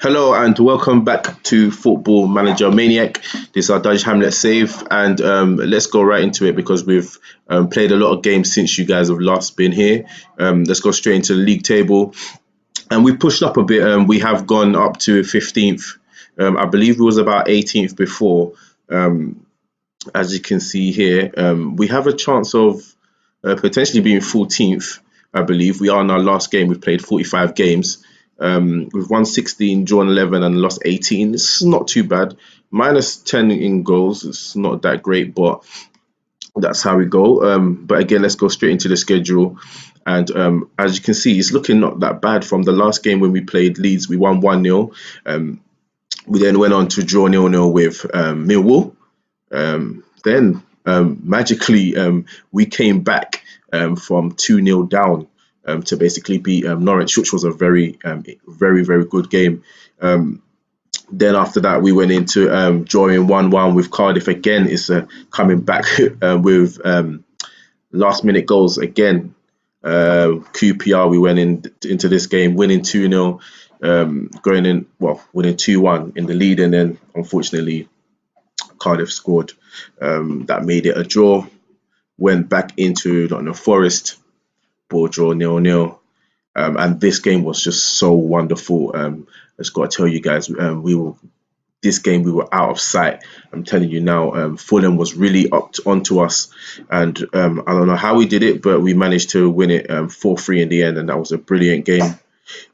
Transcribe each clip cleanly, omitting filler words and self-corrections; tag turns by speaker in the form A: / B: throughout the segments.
A: Hello and welcome back to Football Manager Maniac. This is our Dulwich Hamlet save, and let's go right into it because we've played a lot of games since you guys have last been here. Let's go straight into the league table, and we've pushed up a bit. We have gone up to 15th. I believe it was about 18th before. Um, as you can see here, we have a chance of potentially being 14th. I believe we are in our last game. We've played 45 games. We've won 16, drawn 11, and lost 18. It's not too bad. Minus 10 in goals. It's not that great, but that's how we go. But again, let's go straight into the schedule. And as you can see, it's looking not that bad from the last game when we played Leeds. We won 1-0. We then went on to draw 0-0 with Millwall. Then magically, we came back from 2-0 down to basically beat Norwich, which was a very good game. Then after that, we went into drawing 1-1 with Cardiff again. It's coming back with last minute goals again. QPR, we went into this game winning 2-0, winning 2-1 in the lead, and then unfortunately Cardiff scored. That made it a draw. Went back into Nottingham Forest, ball draw 0-0. And this game was just so wonderful. I just got to tell you guys, we were out of sight. I'm telling you now, Fulham was really onto us, and I don't know how we did it, but we managed to win it 4-3 in the end, and that was a brilliant game.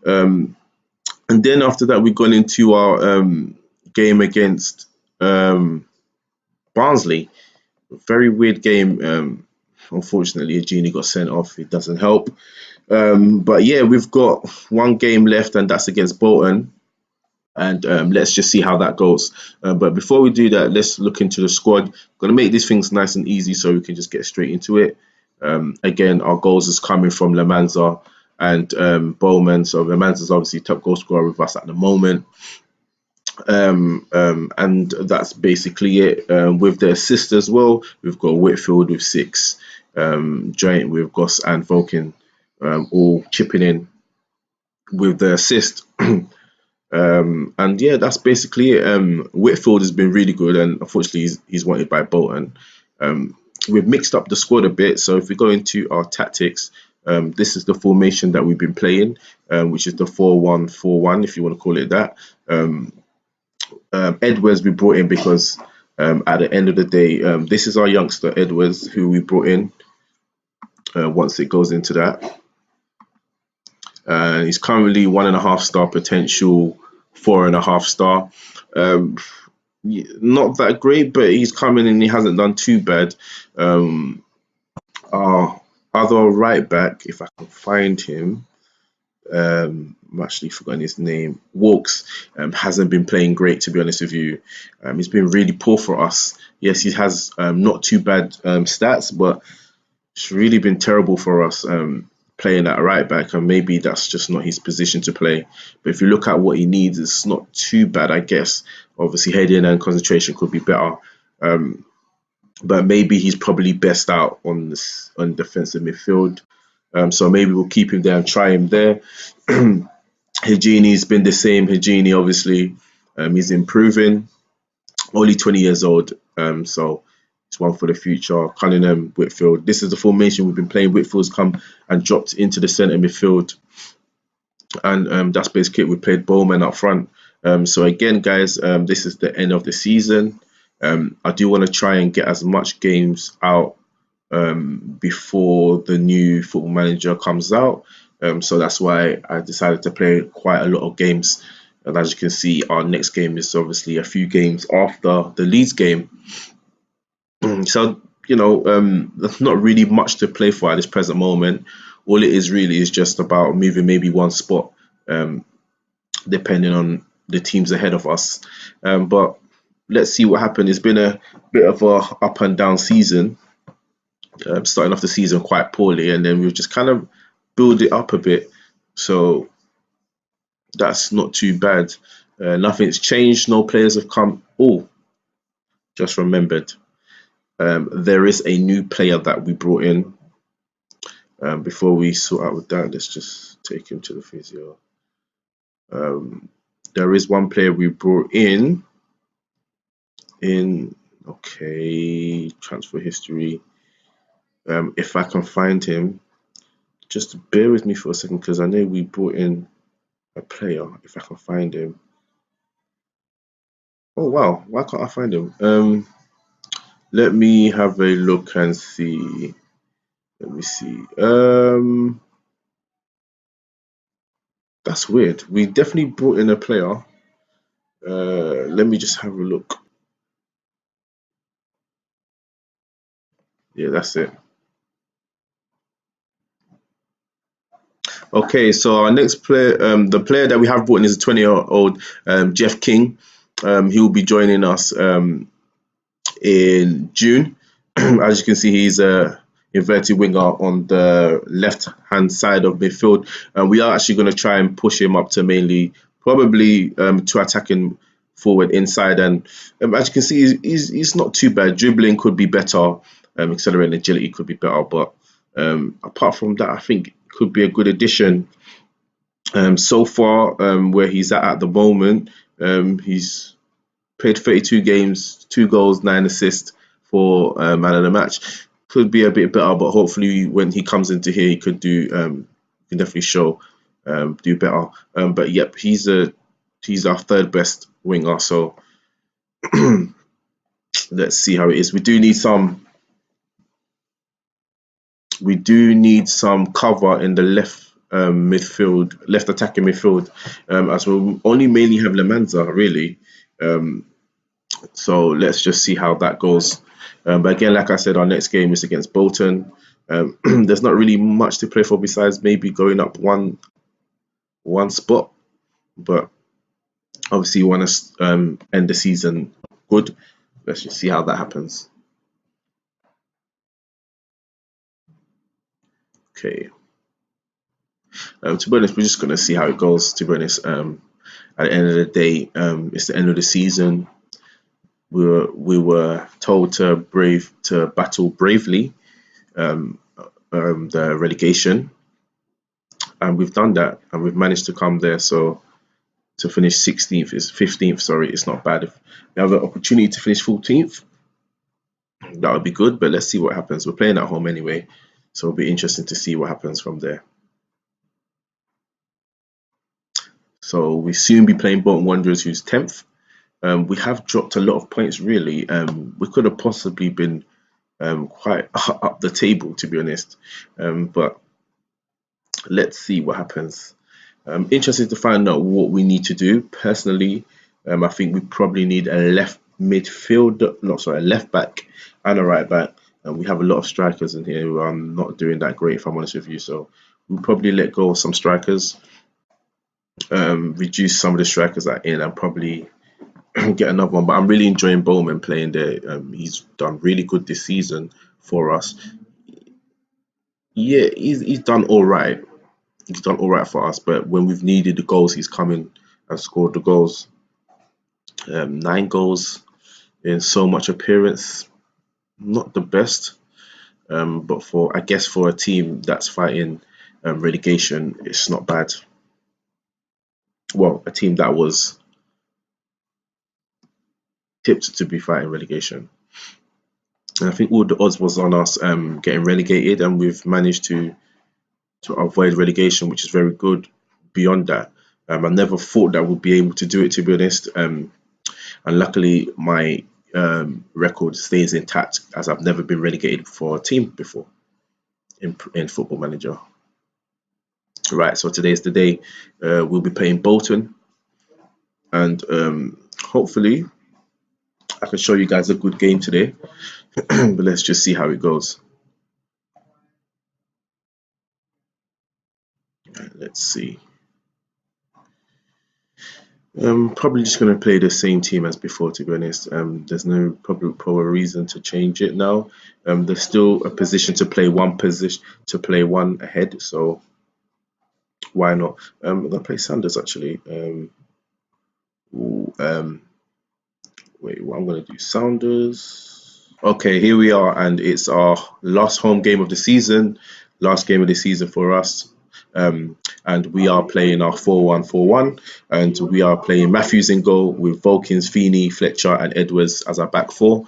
A: And then after that, we've gone into our game against Barnsley. Very weird game. Unfortunately, Genie got sent off. It doesn't help. But yeah, we've got one game left, and that's against Bolton. And let's just see how that goes. But before we do that, let's look into the squad. Going to make these things nice and easy so we can just get straight into it. Again, our goals is coming from Lamanza and Bowman. So Lamanza's obviously top goal scorer with us at the moment. And that's basically it. With the assist as well, we've got Whitfield with 6, Giant with Goss and Vulcan all chipping in with the assist. And yeah, that's basically it. Whitfield has been really good, and unfortunately he's wanted by Bolton. We've mixed up the squad a bit, so if we go into our tactics, this is the formation that we've been playing, which is the 4-1-4-1, if you want to call it that. Edwards we brought in because at the end of the day, this is our youngster Edwards who we brought in. Once it goes into that, he's currently 1.5 star potential, 4.5 star. Not that great, but he's coming and he hasn't done too bad. Our other right back, if I can find him, I'm actually forgotten his name. Walks hasn't been playing great, to be honest with you. He's been really poor for us. Yes, he has not too bad stats, but it's really been terrible for us playing at right back, and maybe that's just not his position to play. But if you look at what he needs, it's not too bad, I guess. Obviously, heading and concentration could be better. But maybe he's probably best out on defensive midfield. So maybe we'll keep him there and try him there. Higini's been the same. Higini, obviously, he's improving. Only 20 years old, so it's one for the future. Cunningham, Whitfield. This is the formation we've been playing. Whitfield's come and dropped into the centre midfield. And that's basically it. We played Bowman up front. So again, guys, this is the end of the season. I do want to try and get as much games out before the new Football Manager comes out. So that's why I decided to play quite a lot of games. And as you can see, our next game is obviously a few games after the Leeds game. So, there's not really much to play for at this present moment. All it is really is just about moving maybe one spot, depending on the teams ahead of us. But let's see what happens. It's been a bit of a up and down season. Starting off the season quite poorly, and then we've just kind of build it up a bit. So that's not too bad. Nothing's changed. No players have come. Oh, just remembered. There is a new player that we brought in. Before we sort out with that, let's just take him to the physio. There is one player we brought in okay, transfer history. If I can find him, just bear with me for a second because I know we brought in a player. If I can find him. Oh wow, why can't I find him? Let me have a look and see. Let me see. That's weird. We definitely brought in a player. Let me just have a look. Yeah, that's it. Okay, so our next player, the player that we have brought in is a 20-year-old Jeff King. He will be joining us in June. As you can see, he's a inverted winger on the left hand side of midfield, and we are actually going to try and push him up to mainly probably to attacking forward inside. And as you can see, he's not too bad. Dribbling could be better, accelerating agility could be better, but apart from that, I think it could be a good addition. So far, where he's at the moment, he's played 32 games, 2 goals, 9 assists for man of the match. Could be a bit better, but hopefully when he comes into here, he could do. Can definitely show do better. But yep, he's our third best winger. So let's see how it is. We do need some cover in the left midfield, left attacking midfield, as we only mainly have Lemanza really. Um, So let's just see how that goes. But again, like I said, our next game is against Bolton. There's not really much to play for besides maybe going up one spot. But obviously, you want to end the season good. Let's just see how that happens. Okay. To be honest, we're just gonna see how it goes. To be honest, at the end of the day, it's the end of the season. We were told to battle bravely um, the relegation, and we've done that, and we've managed to come there. So to finish 16th is 15th. Sorry, it's not bad. If we have an opportunity to finish 14th, that would be good. But let's see what happens. We're playing at home anyway, so it'll be interesting to see what happens from there. So we soon be playing Bolton Wanderers, who's 10th. We have dropped a lot of points, really. We could have possibly been quite up the table, to be honest. But let's see what happens. Interested to find out what we need to do. Personally, I think we probably need a left midfield, no, sorry, a left back and a right back. And we have a lot of strikers in here who are not doing that great, if I'm honest with you. So we'll probably let go of some strikers, reduce some of the strikers that are in, and probably get another one. But I'm really enjoying Bowman playing there. He's done really good this season for us. Yeah, he's done all right. He's done all right for us. But when we've needed the goals, he's come in and scored the goals. 9 goals in so much appearance, not the best. But for I guess for a team that's fighting relegation, it's not bad. Well, a team that was tipped to be fighting relegation. And I think all the odds was on us getting relegated, and we've managed to avoid relegation, which is very good. Beyond that, I never thought that we'd be able to do it, to be honest. And luckily, my record stays intact as I've never been relegated for a team before in Football Manager. Right, so today's the day. We'll be playing Bolton, and hopefully, I can show you guys a good game today. But let's just see how it goes. Right, let's see. Probably just going to play the same team as before, to be honest. There's no proper reason to change it now. There's still a position to play one ahead, so why not? I'm gonna play Sanders actually. Ooh, wait, what I'm gonna do? Sounders. Okay, here we are, and it's our last home game of the season, last game of the season for us. And we are playing our 4-1-4-1, and we are playing Matthews in goal with Volkins, Feeney, Fletcher, and Edwards as our back four.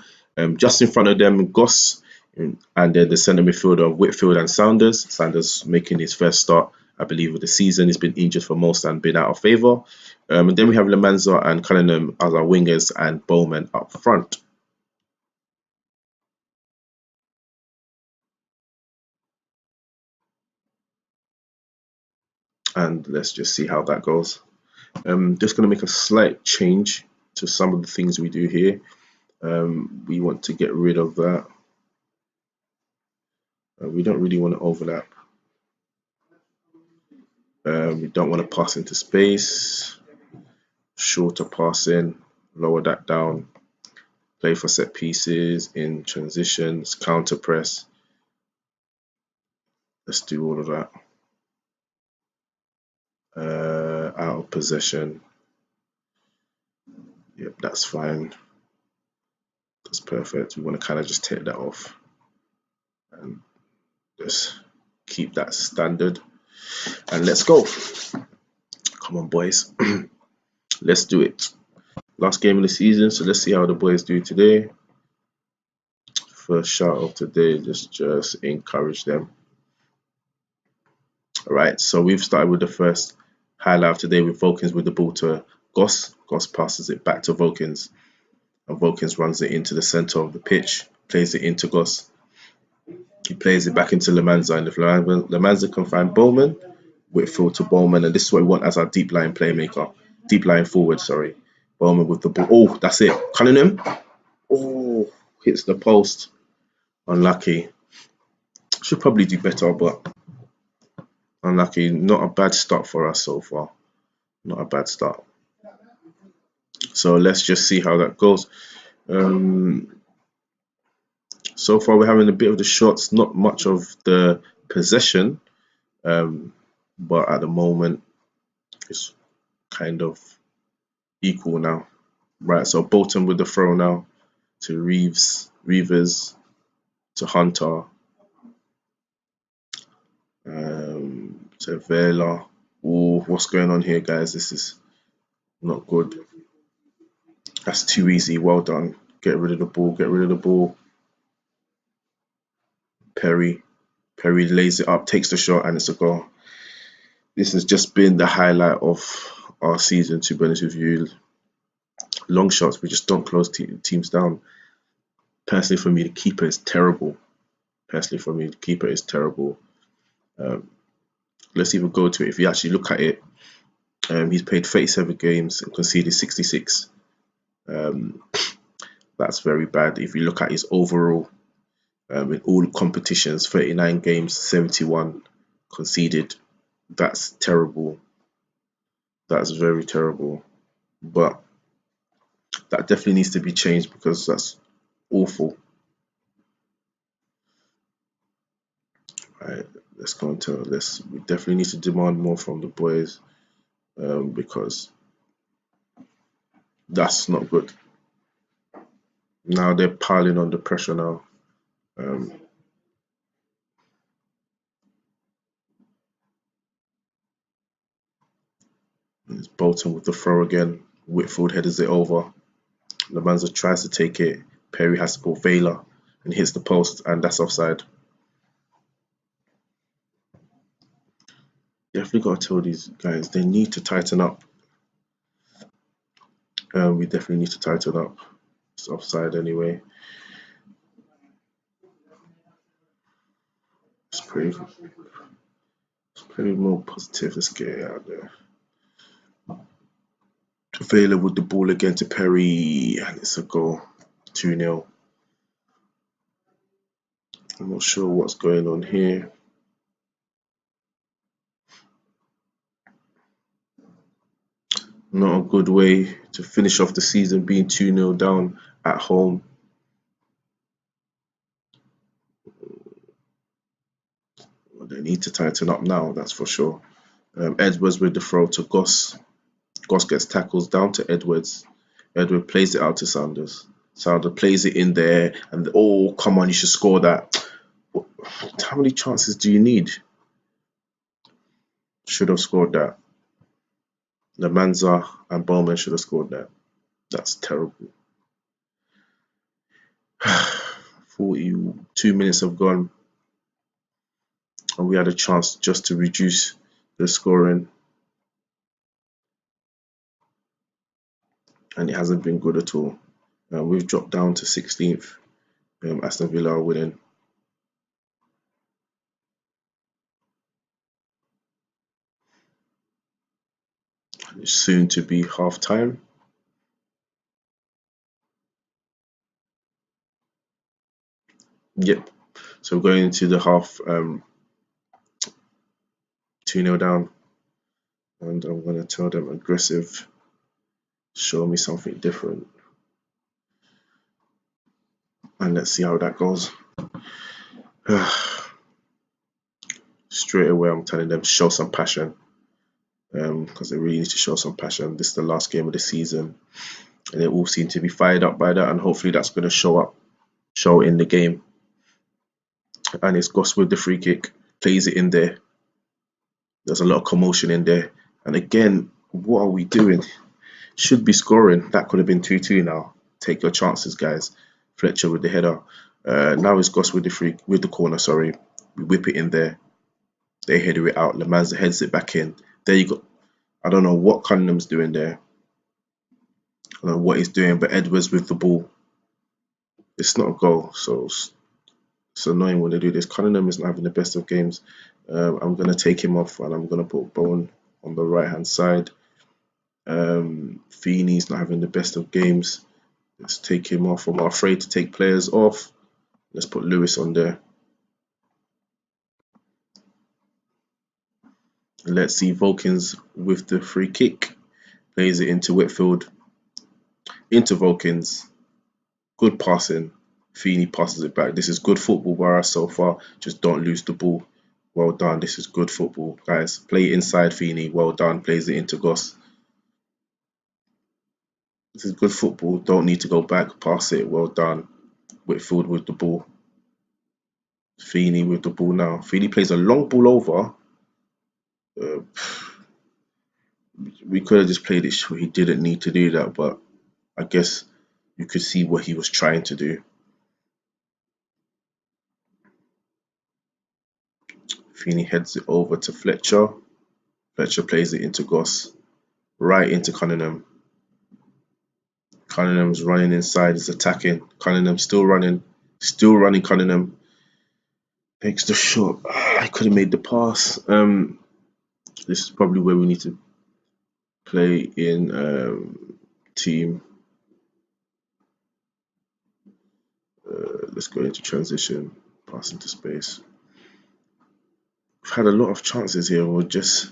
A: Just in front of them, Goss, and then the centre midfielder of Whitfield and Sanders. Sanders making his first start, I believe, of the season. He's been injured for most and been out of favour. And then we have Lemanza and Cunningham as our wingers and Bowman up front. And let's just see how that goes. Just going to make a slight change to some of the things we do here. We want to get rid of that. We don't really want to overlap. We don't want to pass into space. Shorter passing, lower that down. Play for set pieces, in transitions, counter press. Let's do all of that. Out of possession. Yep, that's fine. That's perfect. We want to kind of just take that off and just keep that standard. And let's go. Come on, boys. Let's do it. Last game of the season, so let's see how the boys do today. First shout of today, just encourage them. All right, so we've started with the first highlight of today with Volkins with the ball to Goss. Goss passes it back to Volkins, and Volkins runs it into the center of the pitch, plays it into Goss. He plays it back into Lemanza, and if Lemanza can find Bowman, Whitfield to Bowman, and this is what we want as our deep line playmaker, deep line forward. Sorry, Bowman with the ball. Oh, that's it. Cunningham. Oh, hits the post. Unlucky. Should probably do better, but unlucky. Not a bad start for us so far. Not a bad start. So let's just see how that goes. So far we're having a bit of the shots, not much of the possession, but at the moment it's kind of equal now. Right, so Bolton with the throw now to Reavers to Hunter, to Vela. Oh, what's going on here, guys? This is not good. That's too easy. Well done. Get rid of the ball. Get rid of the ball. Perry lays it up, takes the shot, and it's a goal. This has just been the highlight of our season, to be honest with you. Long shots, we just don't close teams down. Personally, for me, the keeper is terrible. Let's even go to it. If you actually look at it, he's played 37 games and conceded 66. That's very bad. If you look at his overall, in all competitions, 39 games, 71 conceded. That's terrible. That's very terrible. But that definitely needs to be changed because that's awful. Right, let's go into this. We definitely need to demand more from the boys, because that's not good. Now they're piling on the pressure now. It's Bolton with the throw again. Whitfield headers it over. Lemanza tries to take it. Perry has to pull Vela and hits the post, and that's offside. Definitely got to tell these guys they need to tighten up. We definitely need to tighten up. It's offside anyway. It's pretty more positive. Let's get it out there. Vela with the ball again to Perry, and it's a goal. 2-0. I'm not sure what's going on here. Not a good way to finish off the season, being 2-0 down at home. Well, they need to tighten up now, that's for sure. Edwards with the throw to Goss. Goss gets tackles down to Edwards. Edward plays it out to Sanders. Sanders plays it in there, and oh, come on, you should score that. How many chances do you need? should have scored that. Lamanza and Bowman should have scored that. That's terrible. 42 minutes have gone, and we had a chance just to reduce the scoring, and it hasn't been good at all. We've dropped down to 16th. Aston Villa are winning. It's soon to be half time. Yep. So going into the half, 2-0 down, and I'm going to tell them aggressive, show me something different, and let's see how that goes. Straight away, I'm telling them show some passion, because they really need to show some passion. This is the last game of the season, and they all seem to be fired up by that, and hopefully that's going to show in the game. And it's Goss with the free kick, plays it in there. There's a lot of commotion in there, and again, what are we doing? Should be scoring. That could have been 2-2 now. Take your chances, guys. Fletcher with the header. Now it's Goss with the corner. Sorry, we whip it in there. They header it out. Lamanza heads it back in. There you go. I don't know what Cunningham's doing there. I don't know what he's doing, but Edwards with the ball. It's not a goal, so it's annoying when they do this. Cunningham isn't having the best of games. I'm going to take him off, and I'm going to put Bowen on the right-hand side. Feeney's not having the best of games. Let's take him off. I'm afraid to take players off. Let's put Lewis on there. Let's see Volkins with the free kick. Plays it into Whitfield. Into Volkins. Good passing. Feeney passes it back. This is good football by us so far. Just don't lose the ball. Well done. This is good football, guys. Play it inside Feeney. Well done. Plays it into Goss. This is good football. Don't need to go back. Pass it. Well done. Whitfield with the ball. Feeney with the ball now. Feeney plays a long ball over. We could have just played it short. He didn't need to do that, but I guess you could see what he was trying to do. Feeney heads it over to Fletcher. Fletcher plays it into Goss. Right into Cunningham. Cunningham's running inside, he's attacking. Cunningham still running. Cunningham. Takes the shot. I could have made the pass. This is probably where we need to play in team. Let's go into transition. Pass into space. We've had a lot of chances here. We'll just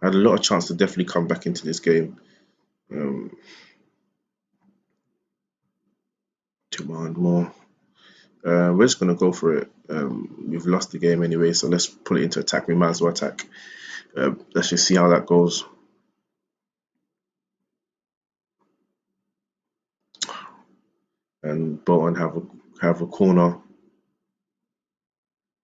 A: had a lot of chance to definitely come back into this game. Demand more. We're just gonna go for it. We've lost the game anyway, so let's put it into attack. We might as well attack. Let's just see how that goes. And Bolton have a corner.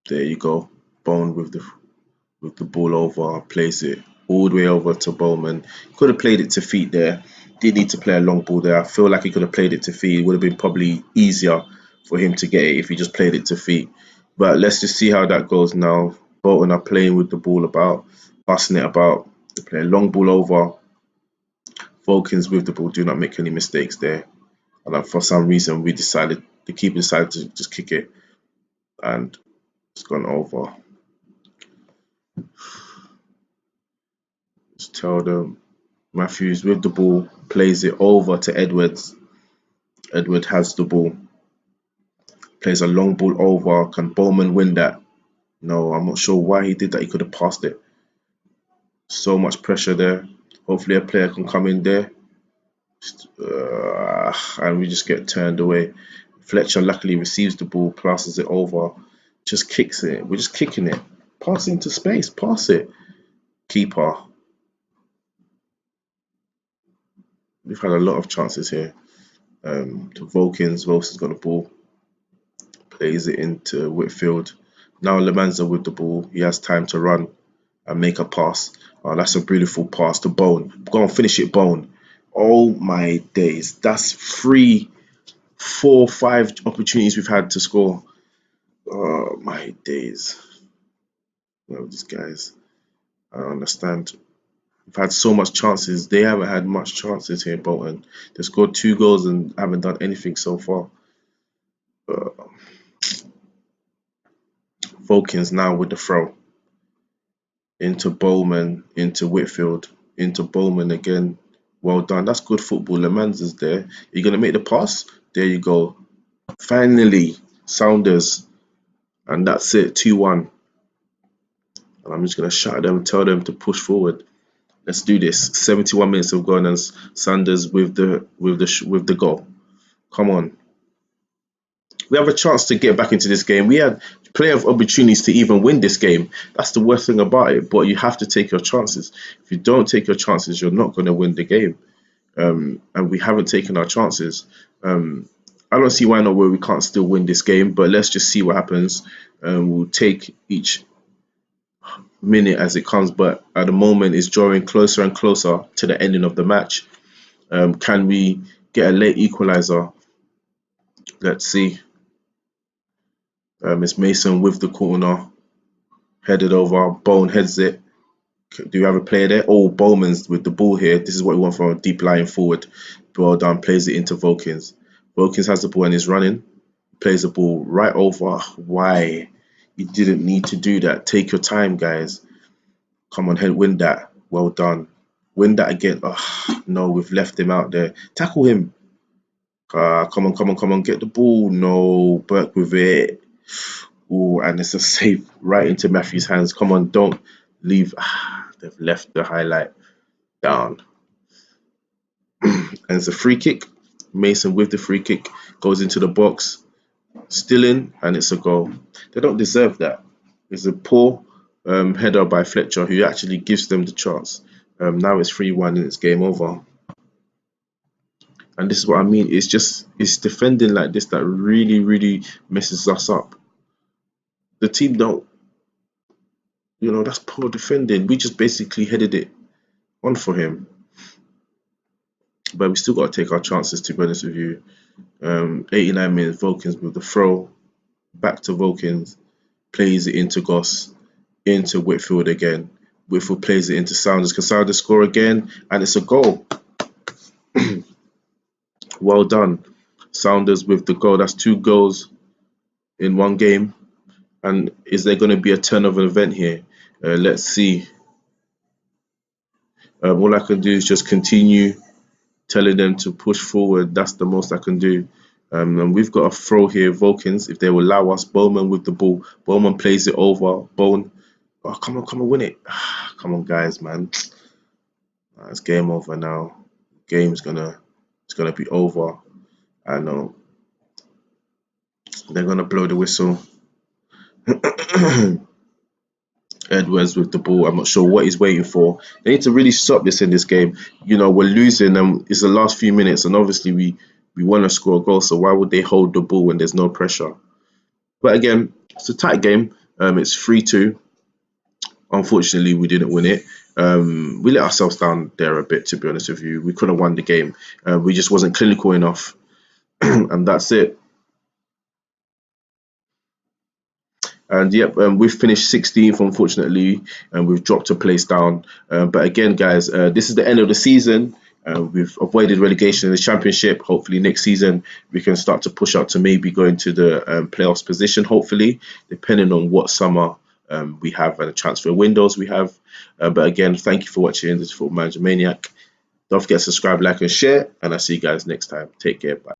A: There you go. Bone with the ball over, plays it all the way over to Bowman. Could have played it to feet there. Did need to play a long ball there. I feel like he could have played it to feet. It would have been probably easier for him to get it if he just played it to feet. But let's just see how that goes now. Bolton are playing with the ball about, passing it about. They play a long ball over. Volkins with the ball. Do not make any mistakes there. And for some reason, the keeper decided to just kick it, and it's gone over. Just tell them Matthews with the ball, plays it over to Edwards. Edward has the ball, plays a long ball over. Can Bowman win that? No, I'm not sure why he did that. He could have passed it. So much pressure there. Hopefully a player can come in there. And we just get turned away. Fletcher luckily receives the ball, passes it over, just kicks it. We're just kicking it. Pass into space, pass it. Keeper. We've had a lot of chances here. To Volkins. Volkins got the ball. Plays it into Whitfield. Now Lamanza with the ball. He has time to run. and make a pass. Oh, that's a beautiful pass to Bone. Go on, finish it, Bone. Oh my days. That's 3, 4, 5 opportunities we've had to score. Oh my days. Well, these guys, I don't understand. We've had so much chances. They haven't had much chances here, Bolton. They scored 2 goals and haven't done anything so far. Uh, Volkins now with the throw into Bowman, into Whitfield, into Bowman again. Well done. That's good football. Lemans is there. You're gonna make the pass. There you go. Finally, Sounders, and that's it. 2-1. And I'm just gonna shout at them, tell them to push forward. Let's do this. 71 minutes of gone, and Sanders with the goal. Come on. We have a chance to get back into this game. We had plenty of opportunities to even win this game. That's the worst thing about it. But you have to take your chances. If you don't take your chances, you're not going to win the game. And we haven't taken our chances. I don't see why not where we can't still win this game. But let's just see what happens. We'll take each minute as it comes. But at the moment, it's drawing closer and closer to the ending of the match. Can we get a late equalizer? Let's see. It's Mason with the corner, headed over. Bone heads it. Do you have a player there? Oh, Bowman's with the ball here. This is what we want from a deep lying forward. Well done. Plays it into Volkins. Volkins has the ball and is running. Plays the ball right over. Why? You didn't need to do that. Take your time, guys. Come on, head win that. Well done. Win that again. Oh, no, we've left him out there. Tackle him. Come on, come on, come on. Get the ball. No, Burke with it. Oh, and it's a save right into Matthew's hands. Come on, don't leave. They've left the highlight down. And it's a free kick. Mason with the free kick goes into the box, still in, and it's a goal. They don't deserve that. It's a poor header by Fletcher who actually gives them the chance. Now it's 3-1 and it's game over. And this is what I mean. It's defending like this that really messes us up. The team don't, that's poor defending. We just basically headed it on for him. But we still got to take our chances, to be honest with you. 89 minutes, Volkins with the throw. Back to Volkins. Plays it into Goss. Into Whitfield again. Whitfield plays it into Sounders. Can Sounders score again? And it's a goal. Well done. Sounders with the goal. That's 2 goals in one game. And is there going to be a turn of an event here? Let's see. All I can do is just continue telling them to push forward. That's the most I can do. And we've got a throw here, Volkins, if they will allow us. Bowman with the ball. Bowman plays it over. Bone. Oh, come on, win it. Come on, guys, man. It's game over now. It's gonna be over. I know. They're gonna blow the whistle. Edwards with the ball. I'm not sure what he's waiting for. They need to really stop this in this game. We're losing and it's the last few minutes, and obviously we want to score a goal. So why would they hold the ball when there's no pressure? But again, it's a tight game. It's 3-2. Unfortunately, we didn't win it. We let ourselves down there a bit, to be honest with you. We could have won the game. We just wasn't clinical enough, and that's it. And yep, we've finished 16th, unfortunately, and we've dropped a place down. But again, guys, this is the end of the season. We've avoided relegation in the championship. Hopefully next season we can start to push up to maybe go into the playoffs position, hopefully, depending on what summer we have and the transfer windows we have. But again, thank you for watching this Football Manager Maniac. Don't forget to subscribe, like, and share. And I'll see you guys next time. Take care. Bye.